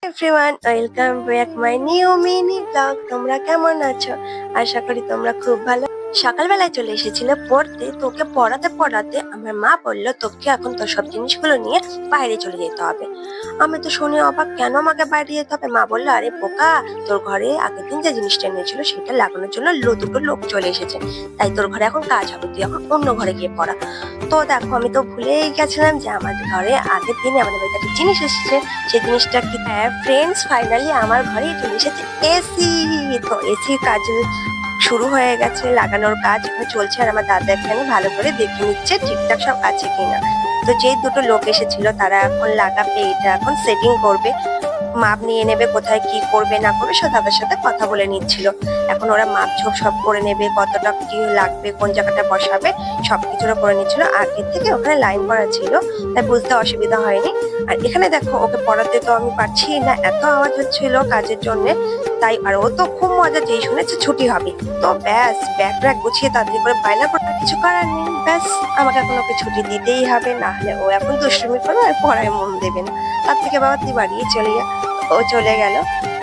Everyone, welcome back my new mini blog. তোমরা কেমন আছো? আশা করি তোমরা খুব ভালো। সকালবেলায় চলে এসেছিল পড়তে, তোকে পড়াতে পড়াতে আমার মা বলল তোকে এখন তোর সব জিনিসগুলো নিয়ে বাইরে চলে যেতে হবে। আমি তো শুনে অবাক, কেন আমাকে বাইরে যেতে হবে? মা বললো, আরে বোকা, তোর ঘরে আগের দিন যে জিনিসটা এনেছিল সেটা লাগানোর জন্য দুটো লোক চলে এসেছে, তাই তোর ঘরে এখন কাজ হবে, তুই এখন অন্য ঘরে গিয়ে পড়া। তো দেখো, আমি তো ভুলেই গেছিলাম যে আমাদের ঘরে আগের দিনে আমাদের বাড়িতে একটা জিনিস এসেছে। সেই জিনিসটা কি? হ্যাঁ ফ্রেন্ডস, ফাইনালি আমার ঘরে চলে এসেছে এসি। তো এসির কাজ শুরু হয়ে গেছে, লাগানোর কাজ চলছে, আর আমার দাদা এখানে ভালো করে দেখে নিচ্ছে ঠিকঠাক সব আছে কিনা। তো যেই দুটো লোক এসেছিল তারা এখন লাগাবে, এটা এখন সেটিং করবে, মাপ নিয়ে নেবে, কোথায় কি করবে না করবে সব দাদার সাথে কথা বলে নিচ্ছিল। এখন ওরা মাপ ঝোপ সব করে নেবে, কতটা কি লাগবে, কোন জায়গাটা বসাবে, সবকিছু ওরা করে নিচ্ছিল। আগের থেকে ওখানে লাইন করা ছিল, তাই বুঝতে অসুবিধা হয়নি। আর এখানে দেখো, ওকে পড়াতে তো আমি পারছি না, এত আওয়াজ হচ্ছিল কাজের জন্য। তাই আর ও তো খুব মজা, যেই শুনেছে ছুটি হবে তো ব্যাস ব্যাগ ট্যাগ গুছিয়ে তাড়াতাড়ি করে বায়না করতে, কিছু করার নেই। ব্যাস আমাকে এখন ওকে ছুটি দিতেই হবে, না হলে ও এখন দুষ্টুমি করবে আর পড়ায় মন দেবে না। তার থেকে বাবা তুই বাড়িয়ে চলে যা। ও চলে গেল।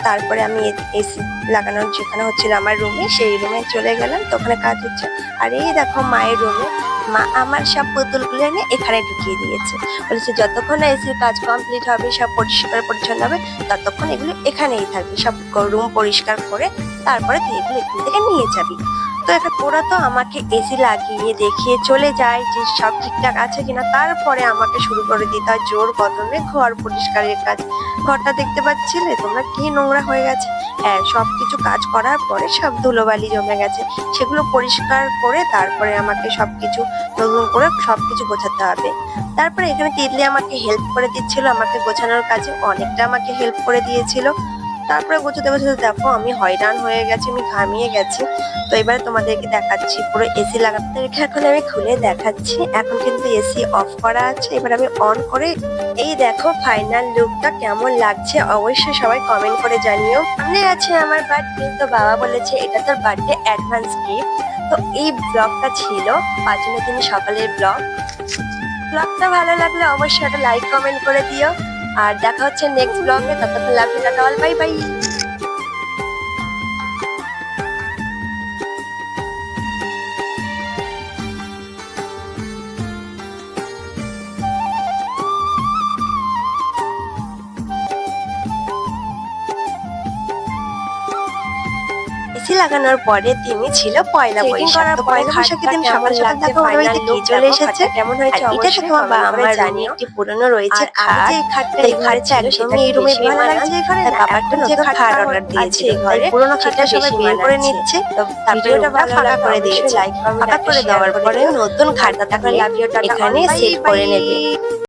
তারপরে আমি এসি লাগানোর যেখানে হচ্ছিল আমার রুমে, সেই রুমে চলে গেলাম। তো ওখানে কাজ হচ্ছে। আর এই দেখো মায়ের রুমে মা আমার সব পুতুলগুলো এনে এখানে ঢুকিয়ে দিয়েছে, বলেছে যতক্ষণ না এসির কাজ কমপ্লিট হবে, সব পরিষ্কার পরিচ্ছন্ন হবে, ততক্ষণ এগুলো এখানেই থাকবে। সব রুম পরিষ্কার করে তারপরে তুই এগুলো এখান থেকে নিয়ে যাবি। তো এখন ওরা তো আমাকে এসি লাগিয়ে দেখিয়ে চলে যায় যে সব ঠিকঠাক আছে কিনা, তারপরে আমাকে শুরু করে দিতে হয় জোর কদমে ঘর পরিষ্কারের কাজ। ঘরটা দেখতে পাচ্ছিলে তোমরা কি নোংরা হয়ে গেছে? হ্যাঁ, সবকিছু কাজ করার পরে সব ধুলোবালি জমে গেছে, সেগুলো পরিষ্কার করে তারপরে আমাকে সবকিছু নতুন করে সবকিছু গোছাতে হবে। তারপরে এখানে তিতলি আমাকে হেল্প করে দিচ্ছিল, আমাকে গোছানোর কাজে অনেকটা আমাকে হেল্প করে দিয়েছিল। তারপরে গোছাতে গোছাতে দেখো আমি হয়রান হয়ে গেছি, আমি ঘামিয়ে গেছি। তো এবারে তোমাদেরকে দেখাচ্ছি পুরো এসি লাগাতে রেখে এখন আমি খুলে দেখাচ্ছি। এখন কিন্তু এসি অফ করা আছে, এবার আমি অন করে এই দেখো ফাইনাল লুকটা কেমন লাগছে অবশ্যই সবাই কমেন্ট করে জানিও। সামনে আছে আমার বার্থডে, তো বাবা বলেছে এটা তোর বার্থডে অ্যাডভান্স গিফট। তো এই ব্লগটা ছিল 5 দিন সকালের ব্লগ। ব্লগটা ভালো লাগলে অবশ্যই একটা লাইক কমেন্ট করে দিও, আর দেখা হচ্ছে নেক্সট ব্লগে। ততক্ষণ love you, tata, bye bye. AC লাগানোর পরে দিনই ছিল পয়লা বৈশাখ। তো পয়লা বৈশাখের দিন সকাল সকাল দেখো আমার বাড়িতে কি চলে এসেছে, কেমন হয়েছে অবশ্যই কমেন্ট করে জানিও। একটি পুরনো রয়েছে খাট, যে খাটটা এই খাটটা একদমই এই রুমে ভালো লাগছে। এখানে বাবারটা নতুন খাট অর্ডার দিয়েছে, ঘরে পুরনো খাটটা সবাই বের করে নিচ্ছে। তো ভিডিওটা ভালো ফাঁকা করে দিয়েছে, লাইক কমেন্ট ফাঁকা করে দেওয়ার পরে নতুন খাটটা এখানে সেট করে নেবে।